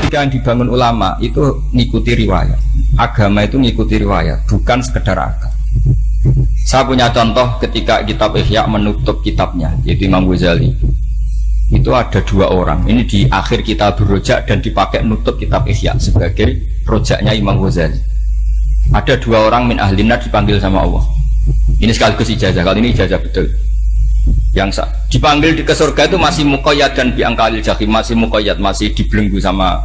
logika yang dibangun ulama itu ngikuti riwayat. Agama itu ngikuti riwayat, bukan sekedar akal. Saya punya contoh ketika kitab Ihya menutup kitabnya, yaitu Imam Ghazali. Itu ada dua orang. Ini di akhir kitab Rojak dan dipakai nutup kitab Ihya sebagai rojaknya Imam Ghazali. Ada dua orang min ahlinar dipanggil sama Allah. Ini sekaligus ijazah. Kali ini ijazah betul. Yang dipanggil ke surga itu masih muqayyad dan biangkalil jahim, masih muqayyad, masih dibelenggu sama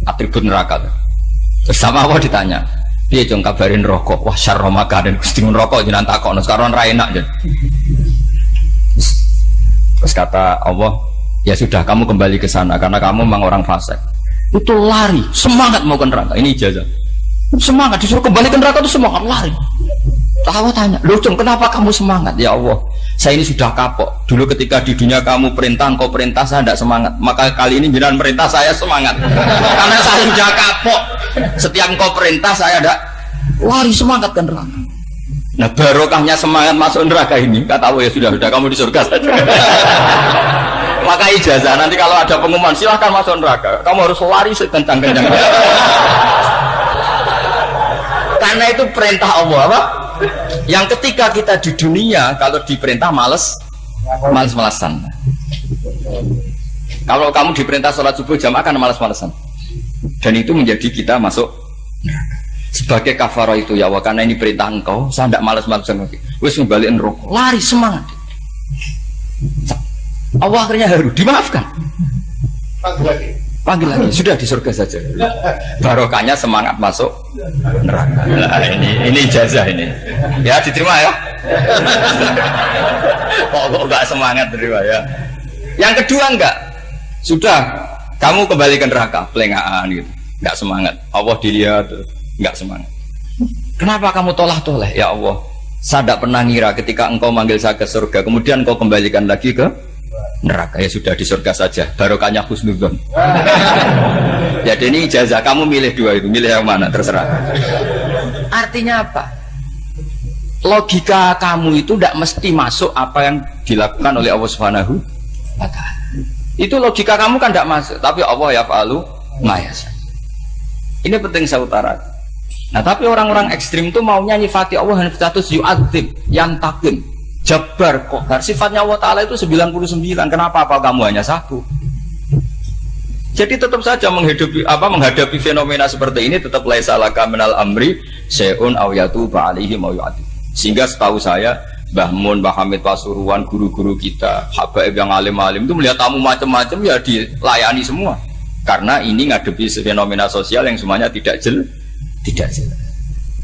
atribut neraka. Terus sama Allah ditanya, dia jong kabarin rokok, wah syarro makanan, kustingun rokok jangan takut, sekarang rai enak jen. Terus kata Allah, ya sudah kamu kembali ke sana karena kamu memang orang fasik. Itu lari, semangat mau ke neraka. Ini ijazah. Semangat disuruh kembali ke neraka itu semangat lari. Allah tanya, loh Jong, kenapa kamu semangat? Ya Allah, saya ini sudah kapok. Dulu ketika di dunia kamu perintah, engkau perintah, saya tidak semangat. Maka kali ini jangan perintah, saya semangat. Karena saya sudah kapok. Setiap engkau perintah, saya tidak lari semangat kan neraka. Nah barokahnya semangat masuk neraka ini, kata Allah, ya sudah kamu di surga saja. Maka ijazah, nanti kalau ada pengumuman, silahkan masuk neraka. Kamu harus lari sekencang-kencang. Karena itu perintah Allah, apa? Yang ketika kita di dunia kalau diperintah males-malesan. Kalau kamu diperintah sholat subuh jamaah kan males-malesan. Dan itu menjadi kita masuk sebagai kafarah itu ya Allah, karena ini perintah engkau, saya tidak males-malesan lagi. Wes ngembaliin rokok, lari semangat. Allah akhirnya harus dimaafkan. Panggil lagi, sudah di surga saja. Barokahnya semangat masuk neraka. Nah, ini ijazah ini. Ya diterima ya. Kok enggak semangat terima ya. Yang kedua enggak. Sudah kamu kembali ke neraka, pelengahan gitu. Enggak semangat. Allah dilihat enggak semangat. Kenapa kamu toleh? Ya Allah, saya tidak pernah ngira ketika engkau manggil saya ke surga, kemudian engkau kembalikan lagi ke neraka. Ya sudah di surga saja, barokahnya husnudzon. Jadi ini ijazah, kamu milih dua itu, milih yang mana terserah. Artinya apa? Logika kamu itu tidak mesti masuk apa yang dilakukan oleh Allah Subhanahu wa ta'ala. Itu logika kamu kan tidak masuk, tapi Allah yaf'alu ma yasha. Ini penting saya utarakan. Nah tapi orang-orang ekstrim itu maunya nyifati Allah dengan status yu'adzib, yantakim, Jabbar, Qahar. Sifatnya Allah Ta'ala itu 99. Kenapa apa kamu hanya satu? Jadi tetap saja menghadapi fenomena seperti ini tetap laisa laka minal amri syai'un aw yatuba alaihi ma yu'adzib. Sehingga setahu saya Mbah Mun, Mbah Hamid Pasuruan, guru-guru kita, habaib yang alim-alim itu melihat tamu macam-macam ya dilayani semua. Karena ini ngadepi fenomena sosial yang semuanya tidak jelas.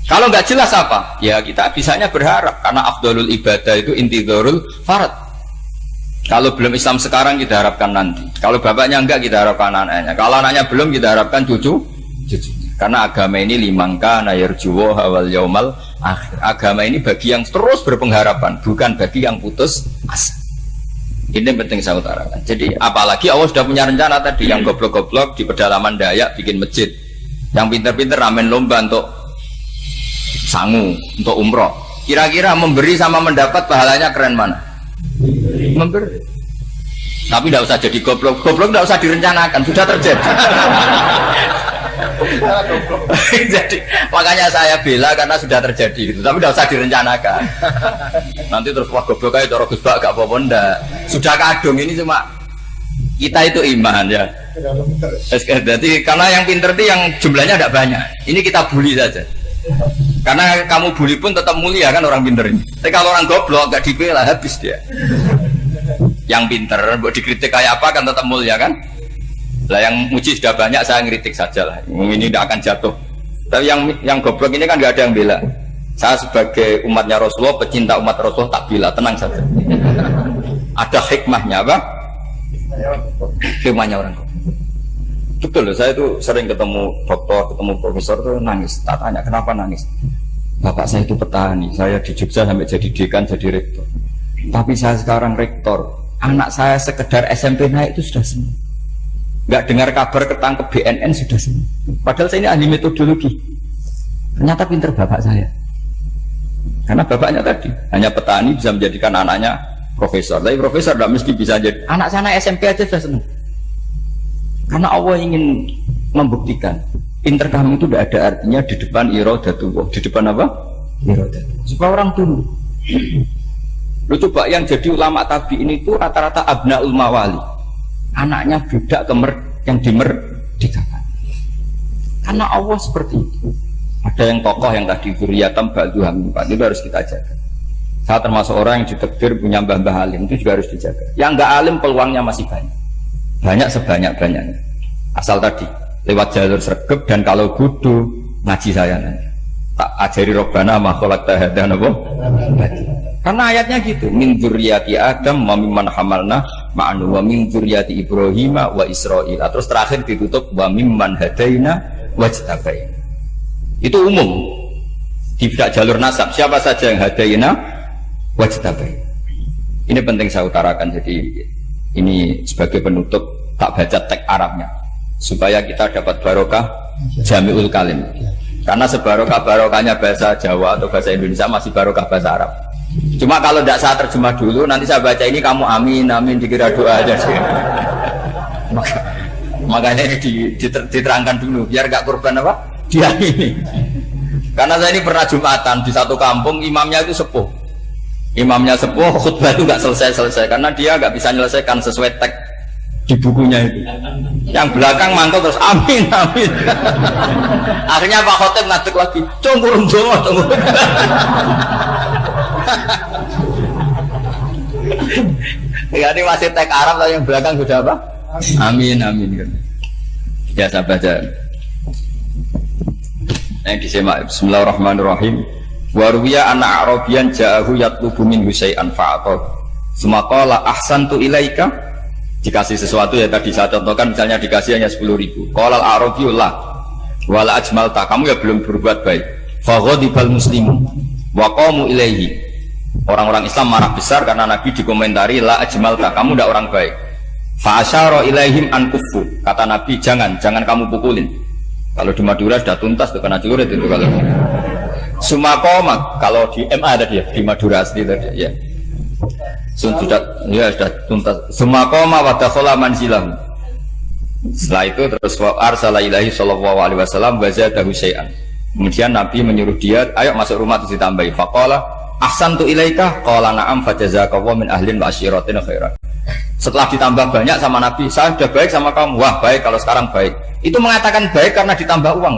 Kalau nggak jelas apa? Ya kita bisanya berharap karena afdalul ibadah itu intidharul farad. Kalau belum Islam sekarang kita harapkan nanti. Kalau bapaknya enggak kita harapkan anaknya. Kalau anaknya belum kita harapkan cucunya. Karena agama ini limangka nayarjuwa wal yaumal akhir. Agama ini bagi yang terus berpengharapan, bukan bagi yang putus asa. Ini penting saya utarakan. Jadi apalagi Allah sudah punya rencana tadi, yang goblok-goblok di pedalaman Dayak bikin masjid, yang pinter-pinter ramen lomba untuk sangu, untuk umroh. Kira-kira memberi sama mendapat pahalanya keren mana? Memberi. Tapi tidak usah jadi goblok. Goblok tidak usah direncanakan, sudah terjadi. Jadi makanya saya bela karena sudah terjadi gitu. Tapi tidak usah direncanakan. Nanti terus wah goblok aja cara Gus Bak gak apa-apa ndak. Sudah kadung ini cuma kita itu iman ya. Jadi karena yang pinter itu yang jumlahnya tidak banyak. Ini kita bully saja. Karena kamu bully pun tetap mulia kan orang pinter ini. Tapi kalau orang goblok gak dibela habis dia. Yang pinter buat dikritik kayak apa kan tetap mulia kan. Lah yang muji sudah banyak, saya ngeritik saja lah. Ini tidak akan jatuh. Tapi yang goblok ini kan nggak ada yang bela. Saya sebagai umatnya Rasulullah, pecinta umat Rasulullah tak bela, tenang saja. Ada hikmahnya apa? Hikmahnya orang goblok. Betul loh, saya itu sering ketemu dokter, ketemu profesor tuh nangis. Tak tanya kenapa nangis. Bapak saya itu petani, saya di Jogja sampai jadi dekan, jadi rektor. Tapi saya sekarang rektor. Anak saya sekedar SMP naik itu sudah senang. Nggak dengar kabar ketangkep BNN sudah senang. Padahal saya ini ahli metodologi. Ternyata pinter bapak saya. Karena bapaknya tadi hanya petani bisa menjadikan anaknya profesor. Tapi profesor tidak mesti bisa jadi. Anak sana SMP aja sudah senang. Karena Allah ingin membuktikan pinter kamu itu tidak ada artinya di depan iradatullah. Di depan apa? Iradatullah. Supaya orang tunduk. Lu coba yang jadi ulama tabi'in itu rata-rata abnaul mawali, anaknya budak yang dimerdekakan. Karena Allah seperti itu. Ada yang tokoh yang tadi dzurriyatam ba'duhum itu harus kita jaga. Saya termasuk orang yang ditakdir punya mbah-mbah alim, itu juga harus dijaga. Yang enggak alim peluangnya masih banyak. Banyak sebanyak-banyaknya. Asal tadi lewat jalur sregep, dan kalau bodoh ngaji saya nanti. Tak ajari robbana ma khalaqta hadza napa? Karena ayatnya gitu, min dzurriyyati Adam wa mimman hamalna ma'anu wa min dzurriyyati Ibrahim wa Israil. Terus terakhir ditutup wa mimman hadaina wajtabaina. Itu umum. Tidak jalur nasab. Siapa saja yang hadaina wajtabaina. Ini penting saya utarakan. Jadi ini sebagai penutup tak baca teks Arabnya supaya kita dapat barokah jami'ul kalim. Karena sebarokah-barokahnya bahasa Jawa atau bahasa Indonesia masih barokah bahasa Arab. Cuma kalau tidak saya terjemah dulu, nanti saya baca ini kamu amin, amin dikira doa aja sih. Makanya ini diterangkan dulu, biar gak korban apa? Diamini. Karena saya ini pernah Jumatan di satu kampung, imamnya itu sepuh. Imamnya sepuh, khutbah itu gak selesai-selesai karena dia gak bisa menyelesaikan sesuai teks di bukunya itu. Yang belakang mantul terus amin, amin. Akhirnya Pak Khotib ngadeg lagi, cungkurung dongo, cungkurung. Ya ini masih teks Arab tapi yang belakang sudah apa? Amin, amin. Ya saya baca. Yang disimak. Bismillahirrahmanirrahim. Waruwiya anna Arabian ja'ahu yatlubu min husay'an fa'atad. Sumaqala ahsantu ilaika. Dikasih sesuatu ya tadi saya contohkan, misalnya dikasih hanya 10.000. Qala al-Arabiyyu la wala ajmalta. Kamu ya belum berbuat baik. Fa ghadibal muslimun wa qamu ilaihi. Orang-orang Islam marah besar karena Nabi dikomentari la ajmalta, kamu tidak orang baik. Fa asyara ilaihim an kufu. Kata Nabi jangan kamu pukulin. Kalau di Madura sudah tuntas tuh kena celurit itu kalau. Sumakoma kalau di MA tadi ya, di Madura asli tadi ya. Sudah tuntas. Sumakoma wa dakhala manzilahu. Setelah itu terus arsala ilahi sallallahu alaihi wasallam wa zadahu syai'an. Kemudian Nabi menyuruh dia, ayo masuk rumah terus ditambahi. Faqala ahsantu ilaika qala na'am fajazakallahu min ahlin wa asyiratin khairan. Setelah ditambah banyak sama Nabi, saya sudah baik sama kamu. Wah, baik kalau sekarang baik. Itu mengatakan baik karena ditambah uang.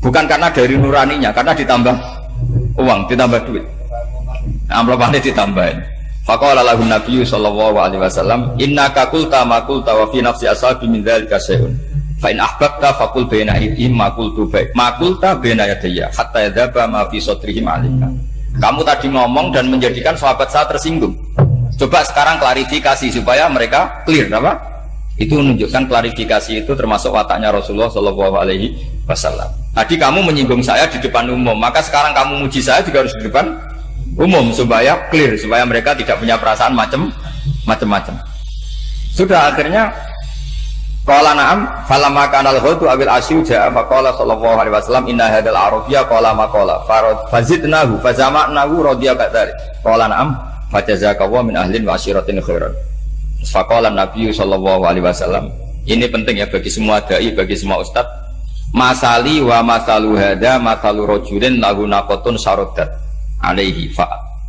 Bukan karena dari nuraninya, karena ditambah uang, ditambah duit. Amplopannya ditambahin. Faqala lahu Nabi sallallahu alaihi wasallam, innaka qulta ma qulta wa fi nafsi ashabi min dzalika syai'un. Fa in ahbabta faqul baina aydihim ma qultu baik. Ma qulta baina yadayya hatta yadhaba ma fi sadrihim alika. Kamu tadi ngomong dan menjadikan sahabat saya tersinggung. Coba sekarang klarifikasi supaya mereka clear apa? Itu menunjukkan klarifikasi itu termasuk wataknya Rasulullah Shallallahu Alaihi Wasallam. Tadi kamu menyinggung saya di depan umum, maka sekarang kamu muji saya juga harus di depan umum supaya clear, supaya mereka tidak punya perasaan macam-macam. Sudah akhirnya qala na'am falamma kana al-ghadu awil asyu ja'a faqala sallallahu alaihi wasallam inna hadzal arabiyya qala ma qala fazidnahu fazama'nahu radiya kadzalik qala na'am fajazakallahu min ahlin wa asyiratin khairan. Faqala Nabi sallallahu alaihi wasallam, ini penting ya bagi semua dai, bagi semua ustaz. Masali wa masalu hadza masalu rajulin lahu naqatun saraddat alaihi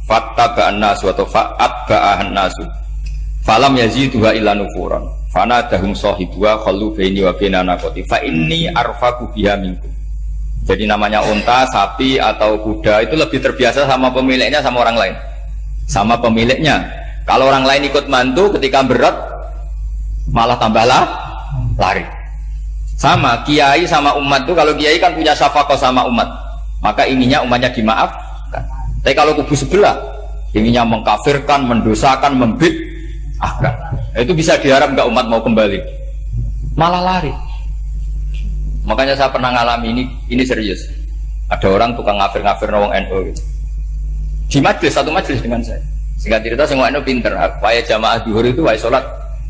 fattaba'an nas wa fa'atba'an nas falam yaziduha illa nufuran fanadahum sahibuha khallu baini wa baina naqati fa inni arfaqu biha minkum. Jadi namanya unta, sapi atau kuda itu lebih terbiasa sama pemiliknya sama orang lain. Sama pemiliknya. Kalau orang lain ikut mantu ketika berat malah tambahlah lari. Sama kiai sama umat tuh, kalau kiai kan punya syafaqah sama umat, maka ininya umatnya dimaafkan. Tapi kalau kubu sebelah ininya mengkafirkan, mendosakan, membid'ahkan, itu bisa diharap nggak umat mau kembali, malah lari. Makanya saya pernah ngalami ini serius. Ada orang tukang ngafir-ngafir nawang NU gitu. Di majelis, satu majelis dengan saya. Singkat cerita semua NU pinter. Wahai jamaah duhur itu wahai sholat.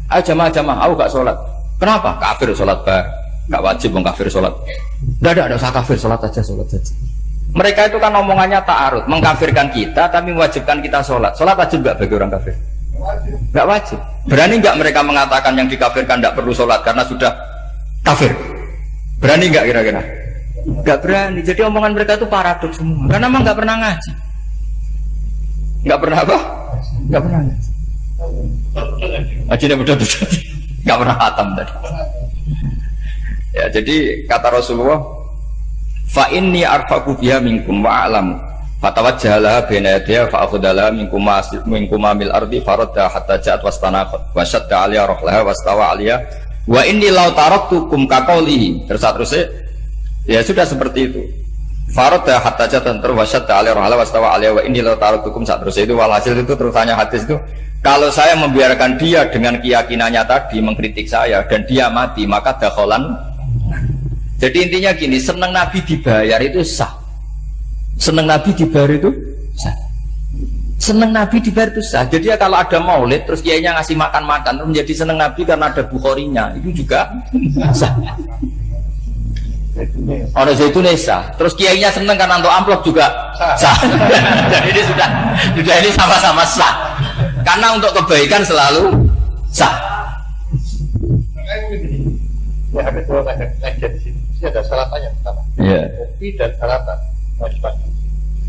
Ayo jamaah, aku gak sholat. Kenapa? Kafir sholat bar. Gak wajib mengkafir sholat. Tidak usah kafir, sholat saja. Mereka itu kan omongannya ta'arud, mengkafirkan kita tapi mewajibkan kita sholat. Sholat wajib gak bagi orang kafir? Gak wajib. Berani gak mereka mengatakan yang dikafirkan gak perlu sholat karena sudah kafir? Berani nggak kira-kira? Nggak berani. Jadi omongan mereka itu paradoks semua. Karena memang nggak pernah ngaji. Nggak pernah apa? Nggak pernah ngaji. Ngajinya betul-betul. Nggak pernah khatam tadi. Ya, jadi kata Rasulullah, fa inni arfaqu biha minkum wa a'lamu. Fatawajjaha baina yadayha fa akhadha minkum mil ardi faradda hatta ja'at wastanaqat wa shadda 'aliya rahlaha wastawa 'aliya wa inni law taraktukum kaqaulihi. Terus ya sudah seperti itu. Faradda hatta ja'at wa shadda 'aliya rahlaha wastawa 'aliya wa inni law taraktukum terus itu walhasil itu terusnya hadis itu, kalau saya membiarkan dia dengan keyakinannya tadi mengkritik saya dan dia mati maka dakholan. Jadi intinya gini, senang Nabi dibayar itu sah. Senang Nabi dibayar itu sah. Senang Nabi dibayar itu sah. Jadi ya kalau ada maulid terus kiainya ngasih makan-makan terus menjadi senang Nabi karena ada Bukharinya, itu juga sah. Orang itu sah. Terus kiainya senang karena untuk amplop juga sah. Jadi ini sudah ini sama-sama sah. Karena untuk kebaikan selalu sah. Ya, ada dua kajian di sini. Ini ada syaratannya pertama. Yeah. Kopi dan syaratan.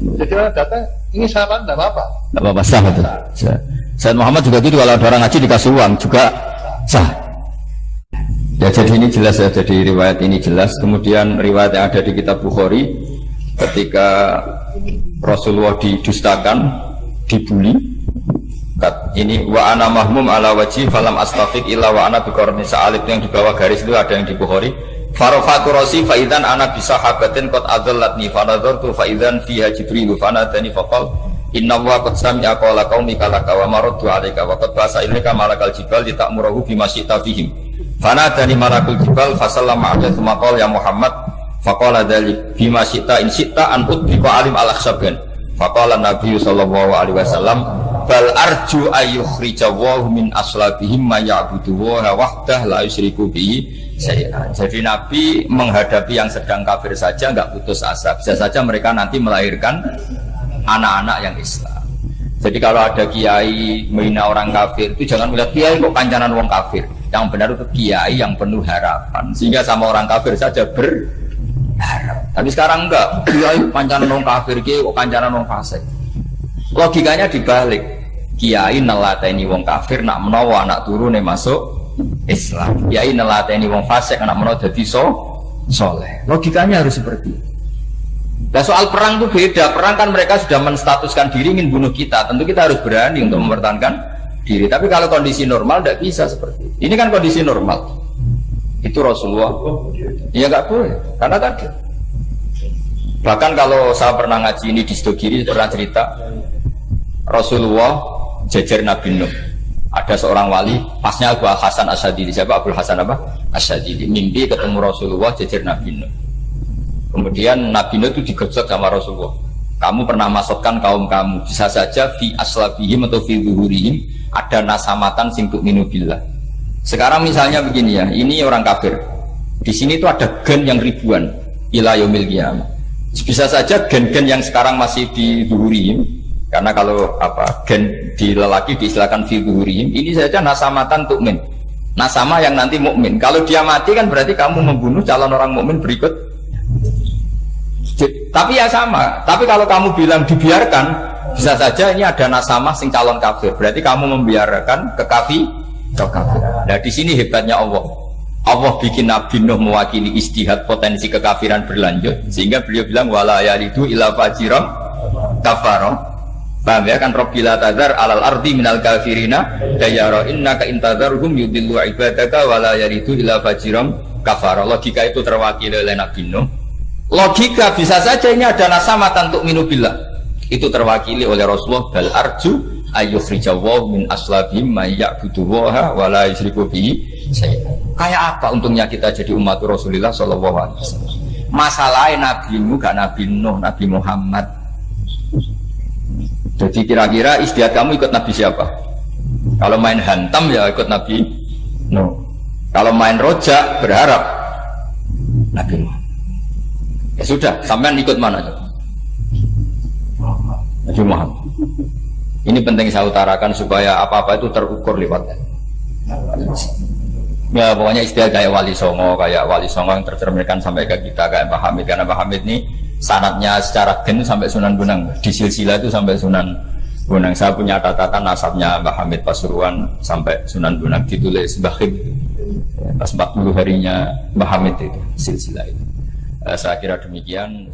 Jadi orang datang, ini syaratan tidak apa-apa. Tidak apa-apa, sah betul. Sayyid Muhammad juga gitu, kalau ada orang ngaji dikasih uang juga sah. Ya jadi ini jelas ya, jadi riwayat ini jelas. Kemudian riwayat yang ada di kitab Bukhari, ketika Rasulullah didustakan, dibully. Ini wa ana mahmum ala wajhi falam astafiq illa wa ana biqarni sa'alib, yang di bawah garis itu ada yang di Bukhari. Farafatu rasi fa idzan ana bi sahabatin qad adallatni fa nadartu fa idzan fiha jibril fa nadani fa qala inna wa qad sami'a qala qaumika laka wa maraddu 'alaika wa qad basa ilaika malakal jibal litamurahu bima syi'ta fihim fa nadani malakul jibal fa sallama 'alaihi thumma qala ya Muhammad fa qala dzalik bima syi'ta in syi'ta an utbiqa alim al-akhsaban fa qala nabi sallallahu alaihi wasallam bal arju ayyukhrijawahu min aslabihim ma ya'budu wa wahdah la yusyriku bihi. Jadi Nabi menghadapi yang sedang kafir saja nggak putus asa, bisa saja mereka nanti melahirkan anak-anak yang Islam. Jadi kalau ada kiai menghina orang kafir itu jangan melihat kiai kok kancanan wong kafir. Yang benar itu kiai yang penuh harapan, sehingga sama orang kafir saja berharap. Tapi sekarang enggak, kiai kancanan wong kafir, kiai kok kancanan wong fasik. Logikanya dibalik, kiai nelateni wong kafir nak menawa anak turune masuk Islam, kiai nelateni wong fasik anak menawa dadi soleh. Logikanya harus seperti itu. Nah soal perang itu beda. Perang kan mereka sudah menstatuskan diri ingin bunuh kita, tentu kita harus berani untuk mempertahankan diri. Tapi kalau kondisi normal tidak bisa seperti itu. Ini kan kondisi normal. Itu Rasulullah ya nggak boleh, karena tadi bahkan kalau saya pernah ngaji ini di Stogiri pernah cerita Rasulullah jejer Nabi Nuh. Ada seorang wali, pasnya Abu Hasan Asyadili. Siapa Abu Hasan apa? Asyadili. Mimpi ketemu Rasulullah jejer Nabi Nuh. Kemudian Nabi Nuh itu digojok sama Rasulullah. Kamu pernah masukkan kaum kamu, bisa saja fi aslabihim atau fi zuhurihim ada nasamatan sing tu'minu billah. Sekarang misalnya begini ya, ini orang kafir. Di sini itu ada gen yang ribuan ila yaumil qiyamah. Bisa saja gen-gen yang sekarang masih di zuhurihim, karena kalau apa gen di lelaki diistilahkan fi zuhurihim, ini saja nasamatan tu'min. Nasama yang nanti mukmin. Kalau dia mati kan berarti kamu membunuh calon orang mukmin berikut. Tapi ya sama. Tapi kalau kamu bilang dibiarkan, bisa saja ini ada nasama sing calon kafir. Berarti kamu membiarkan kekafir. Nah di sini hebatnya Allah. Allah bikin Nabi Nuh mewakili istihad potensi kekafiran berlanjut, sehingga beliau bilang wala yalidu illa fajiran kafaro. Paham ya kan? Rabbila tadzar alal ardi minal kafirina dayara innaka intadzarhum yudillu ibadaka wala yalidu illa fajiran kafaro. Logika itu terwakili oleh Nabi Nuh. Logika bisa saja ini ada nasamatan untuk minubillah, itu terwakili oleh Rasulullah. Bal arju ayyukhrijawahu min aslabihim may ya'budullaha wa la yusyriku bihi syai'an. Kayak apa untungnya kita jadi umat Rasulullah sallallahu alaihi wasallam? Masalahnya nabimu gak Nabi Nuh, Nabi Muhammad. Jadi kira-kira istiadat kamu ikut Nabi siapa? Kalau main hantam ya ikut Nabi Nuh. Kalau main rojak berharap Nabi Muhammad. Ya sudah, sampean ikut mana aja? Nabi Muhammad. Ini penting saya utarakan supaya apa-apa itu terukur lewatnya. Ya pokoknya istilah kayak Wali Songo yang tercerminkan sampai ke kita kayak Pak Hamid, karena Pak Hamid ini sanatnya secara gen sampai Sunan Bonang, di silsilah itu sampai Sunan Bonang. Saya punya catatan nasabnya Pak Hamid Pasuruan sampai Sunan Bonang, ditulis Bahib pas 40 harinya Pak Hamid itu silsilah itu. Saya kira demikian.